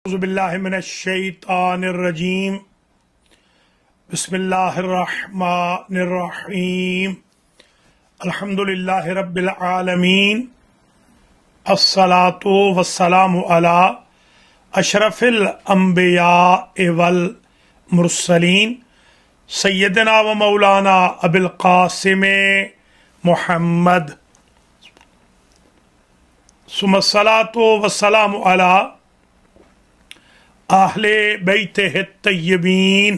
اعوذ باللہ من الشیطان الرجیم بسم اللہ الرحمن الرحیم الحمد للہ رب العالمین الصلاۃ والسلام علی اشرف الانبیاء والمرسلین سیدنا و مولانا ابی القاسم محمد ثم الصلاۃ والسلام علی اہل بیتہ الطیبین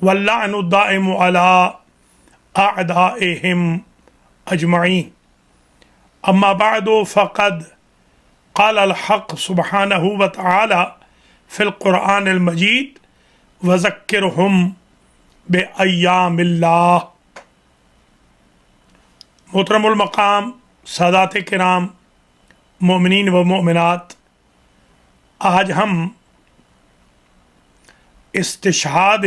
واللعن الدائم علی اعدائہم اجمعین اما بعد فقد قال الحق سبحانہ وتعالی فی القرآن المجید وذکرہم بایام اللہ۔ محترم المقام سادات کرام، مومنین و مومنات، آج ہم استشہاد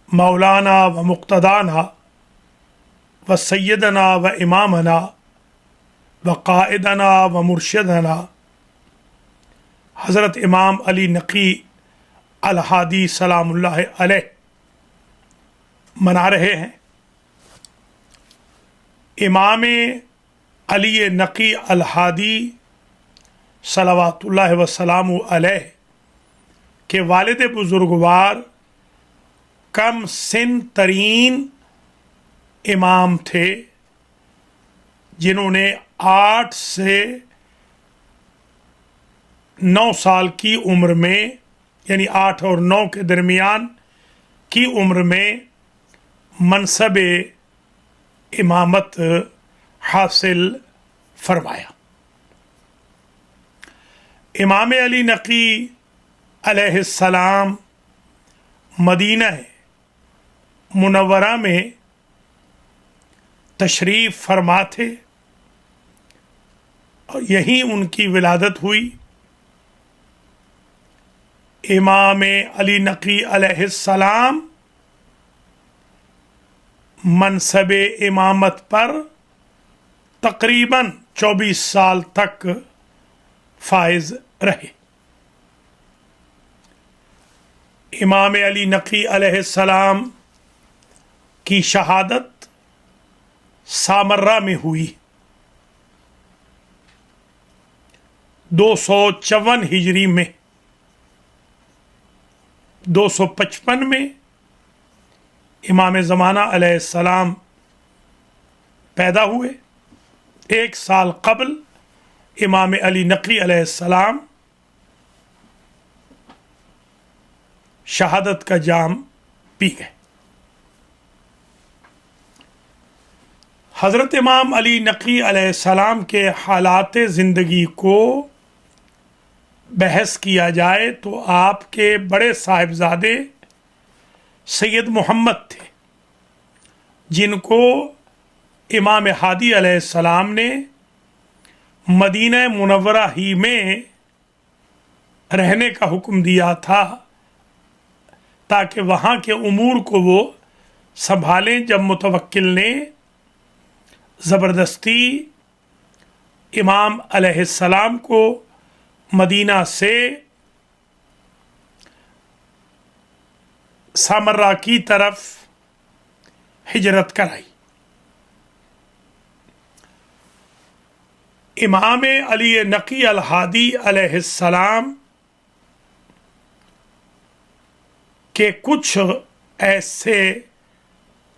مولانا و مقتدانا و سیدنا و امامنا و قائدنا و مرشدنا حضرت امام علی نقی الہادی سلام اللہ علیہ منا رہے ہیں۔ امام علی نقی الہادی صلوات اللہ وسلام علیہ کے والد بزرگوار کم سن ترین امام تھے، جنہوں نے 8 سے 9 سال کی عمر میں، یعنی 8 اور 9 کے درمیان کی عمر میں منصب امامت حاصل فرمایا۔ امام علی نقی علیہ السلام مدینہ منورہ میں تشریف فرما تھے اور یہیں ان کی ولادت ہوئی۔ امام علی نقی علیہ السلام منصب امامت پر تقریباً 24 سال تک فائز رہے۔ امام علی نقی علیہ السلام کی شہادت سامرہ میں ہوئی 254 ہجری میں۔ 255 میں امام زمانہ علیہ السلام پیدا ہوئے۔ 1 سال قبل امام علی نقی علیہ السلام شہادت کا جام پی گئے۔ حضرت امام علی نقی علیہ السلام کے حالات زندگی کو بحث کیا جائے تو آپ کے بڑے صاحبزادے سید محمد تھے، جن کو امام ہادی علیہ السلام نے مدینہ منورہ ہی میں رہنے کا حکم دیا تھا تاکہ وہاں کے امور کو وہ سنبھالیں، جب متوکل نے زبردستی امام علیہ السلام کو مدینہ سے سامرہ کی طرف ہجرت کرائی۔ امام علی نقی الہادی علیہ السلام کے کچھ ایسے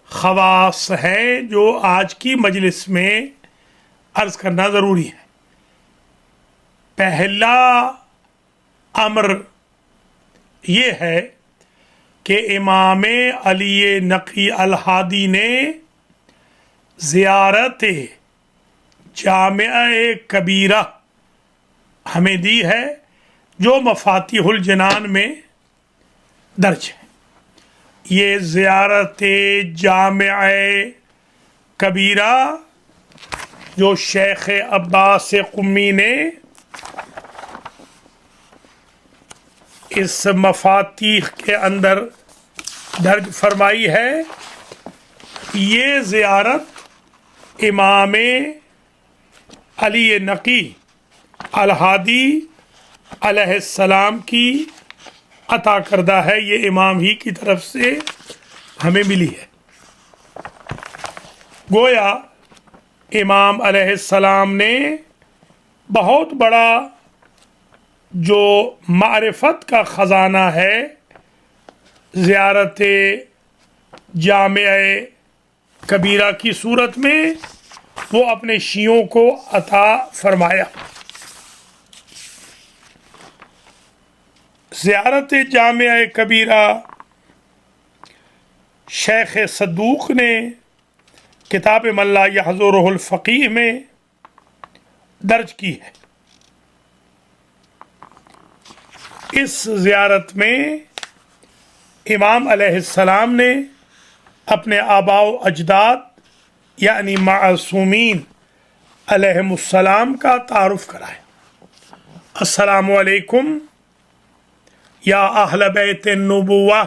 خواص ہیں جو آج کی مجلس میں عرض کرنا ضروری ہے۔ پہلا امر یہ ہے کہ امام علی نقی الہادی نے زیارت جامعہ کبیرہ ہمیں دی ہے، جو مفاتیح الجنان میں درج ہے۔ یہ زیارت جامعہ کبیرہ جو شیخ عباس قمی نے اس مفاتیح کے اندر درج فرمائی ہے، یہ زیارت امام علی نقی الہادی علیہ السلام کی عطا کردہ ہے، یہ امام ہی کی طرف سے ہمیں ملی ہے۔ گویا امام علیہ السلام نے بہت بڑا جو معرفت کا خزانہ ہے زیارت جامعہ کبیرہ کی صورت میں وہ اپنے شیعوں کو عطا فرمایا۔ زیارت جامعہ کبیرہ شیخ صدوق نے کتاب من لا یحضرہ الفقیہ میں درج کی ہے۔ اس زیارت میں امام علیہ السلام نے اپنے آباء و اجداد یعنی معصومین علیہم السلام کا تعارف کرایا۔ السلام علیکم یا اہل بیت النبوہ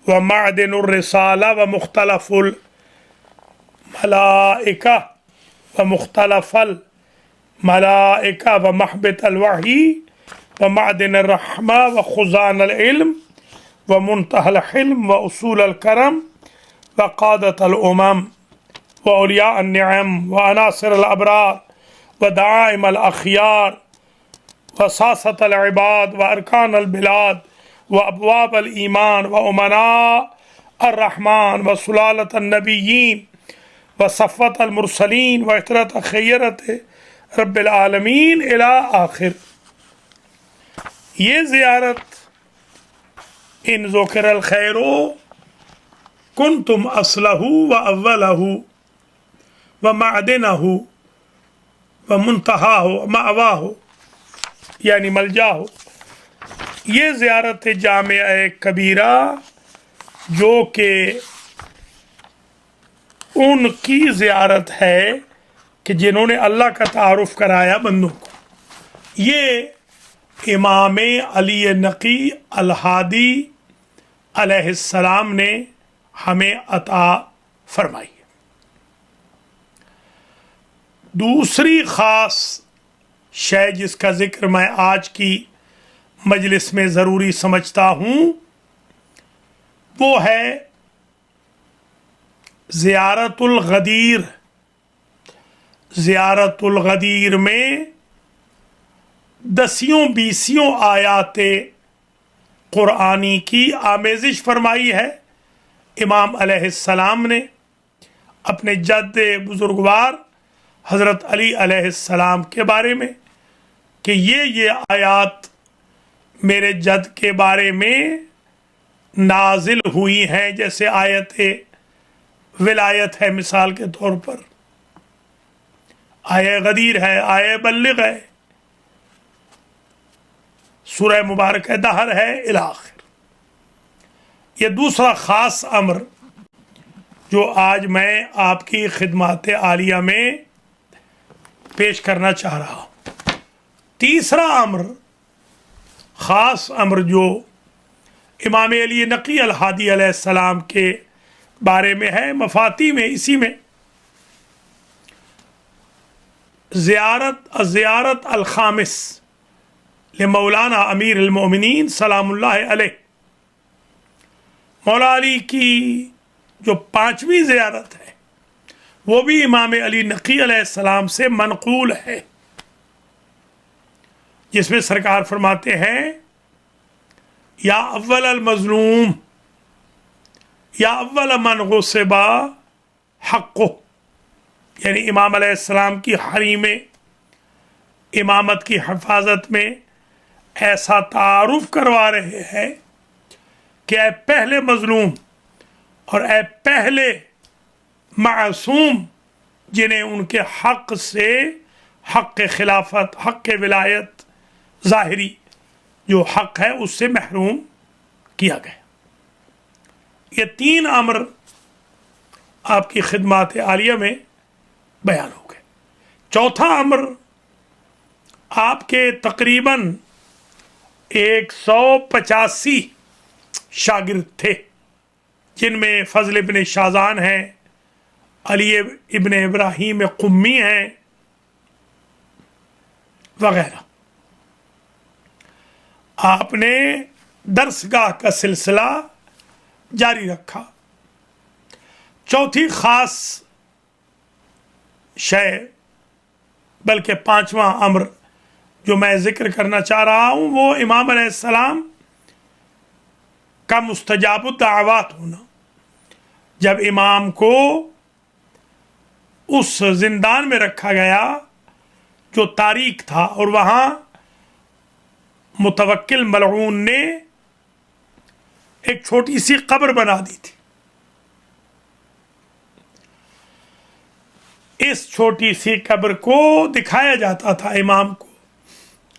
و معدن الرسالہ و مختلف الملائکہ و مختلف الملائکہ و محبت الوحی و معدن الرحمہ و خزان العلم و منتہى الحلم و اصول الکرم و قادة الامم و اولیاء النعم و عناصر الابرار و دعائم الاخیار وساسة العباد وأركان البلاد وأبواب الإيمان وأمناء الرحمن وسلالة النبيين وصفة المرسلين وعترة خيرة رب العالمين إلى آخر۔ یہ زیارت ان ذکر الخیر کنتم اصلہ و اولہ و معدنہ و منتہاہ مأواہ یعنی ملجا ہو، یہ زیارت جامعہ کبیرہ جو کہ ان کی زیارت ہے کہ جنہوں نے اللہ کا تعارف کرایا بندوں کو، یہ امام علی نقی الہادی علیہ السلام نے ہمیں عطا فرمائی ہے۔ دوسری خاص شے جس کا ذکر میں آج کی مجلس میں ضروری سمجھتا ہوں وہ ہے زیارت الغدیر۔ زیارت الغدیر میں 10 آیات قرآنی کی آمیزش فرمائی ہے امام علیہ السلام نے اپنے جد بزرگوار حضرت علی علیہ السلام کے بارے میں کہ یہ آیات میرے جد کے بارے میں نازل ہوئی ہیں، جیسے آیت ولایت ہے مثال کے طور پر، آیہ غدیر ہے، آیہ بلغ ہے، سورہ مبارکہ دہر ہے الی آخر۔ یہ دوسرا خاص امر جو آج میں آپ کی خدمات عالیہ میں پیش کرنا چاہ رہا ہوں۔ تیسرا امر، خاص امر جو امام علی نقی الہادی علیہ السلام کے بارے میں ہے، مفاتی میں اسی میں زیارت الخامس لمولانا امیر المؤمنین سلام اللہ علیہ، مولا علی کی جو 5ویں زیارت ہے وہ بھی امام علی نقی علیہ السلام سے منقول ہے، جس میں سرکار فرماتے ہیں یا اول المظلوم یا اول من غصب حقہ، یعنی امام علیہ السلام کی حریم امامت کی حفاظت میں ایسا تعارف کروا رہے ہیں کہ اے پہلے مظلوم اور اے پہلے معصوم جنہیں ان کے حق سے، حق خلافت، حق ولایت ظاہری جو حق ہے اس سے محروم کیا گیا۔ یہ 3 امر آپ کی خدمات عالیہ میں بیان ہو گئے۔ چوتھا امر، آپ کے تقریباً 185 شاگرد تھے، جن میں فضل ابن شازان ہیں، علی ابن ابراہیم قمی ہیں وغیرہ۔ آپ نے درسگاہ کا سلسلہ جاری رکھا۔ چوتھی خاص شے، بلکہ پانچواں امر جو میں ذکر کرنا چاہ رہا ہوں، وہ امام علیہ السلام کا مستجاب الدعوات ہونا۔ جب امام کو اس زندان میں رکھا گیا جو تاریک تھا، اور وہاں متوکل ملعون نے ایک چھوٹی سی قبر بنا دی تھی، اس چھوٹی سی قبر کو دکھایا جاتا تھا امام کو،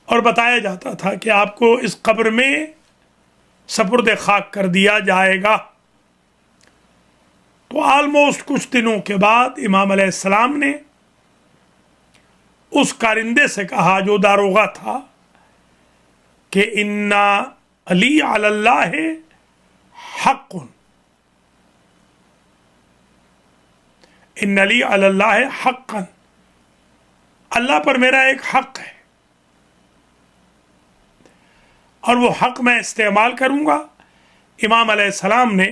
اور بتایا جاتا تھا کہ آپ کو اس قبر میں سپرد خاک کر دیا جائے گا۔ تو آلموسٹ کچھ دنوں کے بعد امام علیہ السلام نے اس کارندے سے کہا جو داروغہ تھا کہ ان علی علی اللہ حق، ان علی علی اللہ حقا، اللہ پر میرا ایک حق ہے اور وہ حق میں استعمال کروں گا۔ امام علیہ السلام نے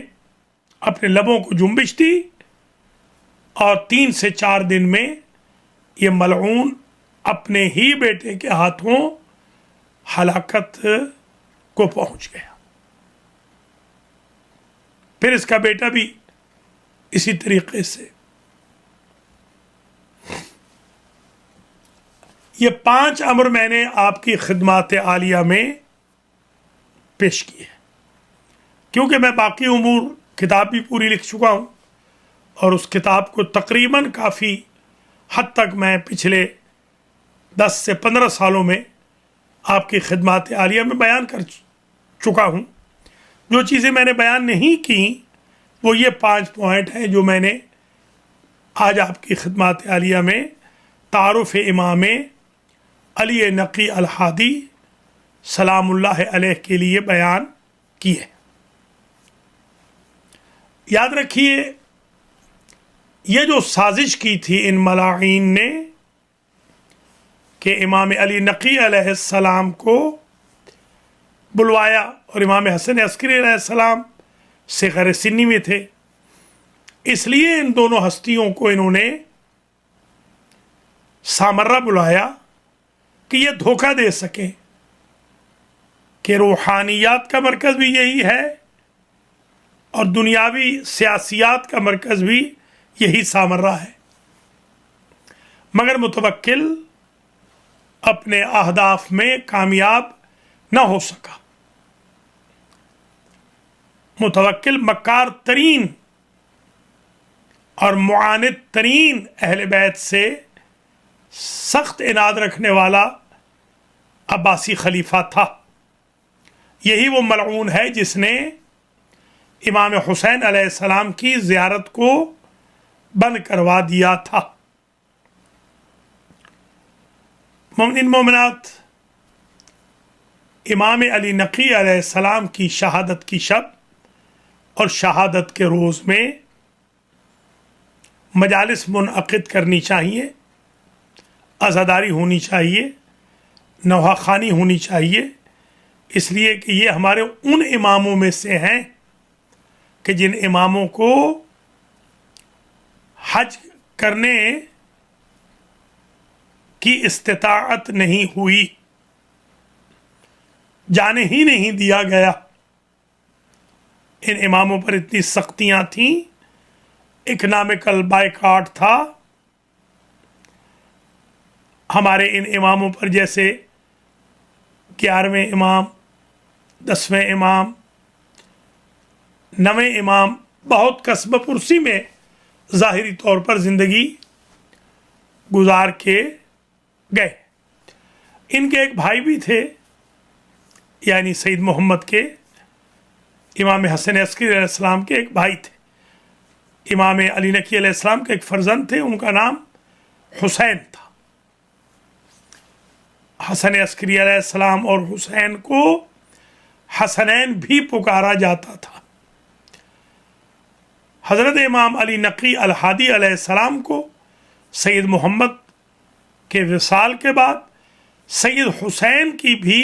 اپنے لبوں کو جنبش دی، اور 3 سے 4 دن میں یہ ملعون اپنے ہی بیٹے کے ہاتھوں ہلاکت کو پہنچ گیا۔ پھر اس کا بیٹا بھی اسی طریقے سے۔ یہ 5 امر میں نے آپ کی خدمات عالیہ میں پیش کیے، کیونکہ میں باقی امور کتاب بھی پوری لکھ چکا ہوں، اور اس کتاب کو تقریباً کافی حد تک میں پچھلے 10 سے 15 سالوں میں آپ کی خدمات عالیہ میں بیان کر چکا ہوں۔ جو چیزیں میں نے بیان نہیں کی وہ یہ 5 پوائنٹ ہیں جو میں نے آج آپ کی خدمات عالیہ میں تعارف امام علی نقی الہادی سلام اللہ علیہ کے لیے بیان کیے۔ یاد رکھیے، یہ جو سازش کی تھی ان ملاعین نے کہ امام علی نقی علیہ السلام کو بلوایا، اور امام حسن عسکری علیہ السلام صغر سنی میں تھے، اس لیے ان دونوں ہستیوں کو انہوں نے سامرہ بلایا کہ یہ دھوکہ دے سکیں کہ روحانیات کا مرکز بھی یہی ہے اور دنیاوی سیاسیات کا مرکز بھی یہی سامرہ ہے، مگر متوکل اپنے اہداف میں کامیاب نہ ہو سکا۔ متوکل مکار ترین اور معاند ترین اہل بیت سے سخت عناد رکھنے والا عباسی خلیفہ تھا۔ یہی وہ ملعون ہے جس نے امام حسین علیہ السلام کی زیارت کو بند کروا دیا تھا۔ مومنین مومنات، امام علی نقی علیہ السلام کی شہادت کی شب اور شہادت کے روز میں مجالس منعقد کرنی چاہیے، عزاداری ہونی چاہیے، نوحہ خوانی ہونی چاہیے، اس لیے کہ یہ ہمارے ان اماموں میں سے ہیں کہ جن اماموں کو حج کرنے کی استطاعت نہیں ہوئی، جانے ہی نہیں دیا گیا۔ ان اماموں پر اتنی سختیاں تھیں، اکنامکل بائیکاٹ تھا ہمارے ان اماموں پر، جیسے 11ویں امام، 10ویں امام، 9ویں امام بہت کسب پرسی میں ظاہری طور پر زندگی گزار کے گئے۔ ان کے ایک بھائی بھی تھے، یعنی سید محمد کے، امام حسن عسکری علیہ السلام کے ایک بھائی تھے۔ امام علی نقی علیہ السلام کے ایک فرزند تھے، ان کا نام حسین تھا۔ حسن عسکری علیہ السلام اور حسین کو حسنین بھی پکارا جاتا تھا۔ حضرت امام علی نقی الہادی علیہ السلام کو سید محمد کے وصال کے بعد سید حسین کی بھی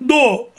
2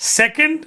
2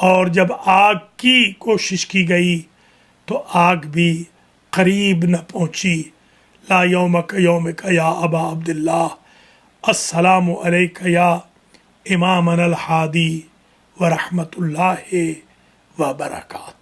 اور جب آگ کی کوشش کی گئی تو آگ بھی قریب نہ پہنچی. لا یومک یومک یا ابا عبداللہ، السلام علیک یا امامنا الحادی ورحمۃ اللہ وبرکاتہ.